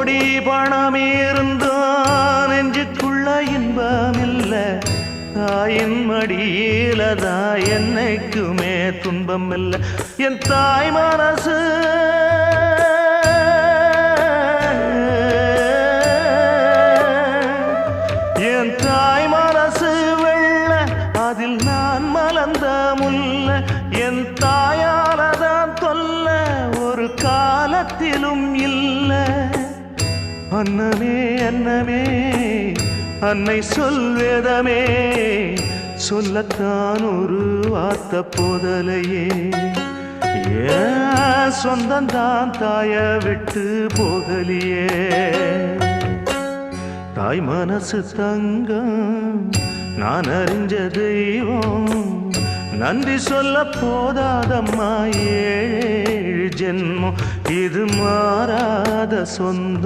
கோடி பணம் இருந்தான் நெஞ்சுக்குள்ள இன்பம் இல்ல தாயின் மடியிலதான் என்னைக்குமே துன்பம் இல்ல என் தாய் மனசு என் தாய் மனசு வெள்ள அதில் நான் மலர்ந்த முல்ல என் தாயாலதான் தொல்ல ஒரு காலத்திலும் இல்ல அன்னமே அன்னமே அன்னை சொல்வேதமே சொல்லத்தான் ஒரு வார்த்தை போதலையே ஏன் சொந்தந்தான் தாய விட்டு போகலியே தாய் மனசு தங்கம் நான் அறிஞ்ச தெய்வம் நன்றி சொல்ல போதாதம்மா ஏழு ஜென்மம் இது மாறாத சொந்தம்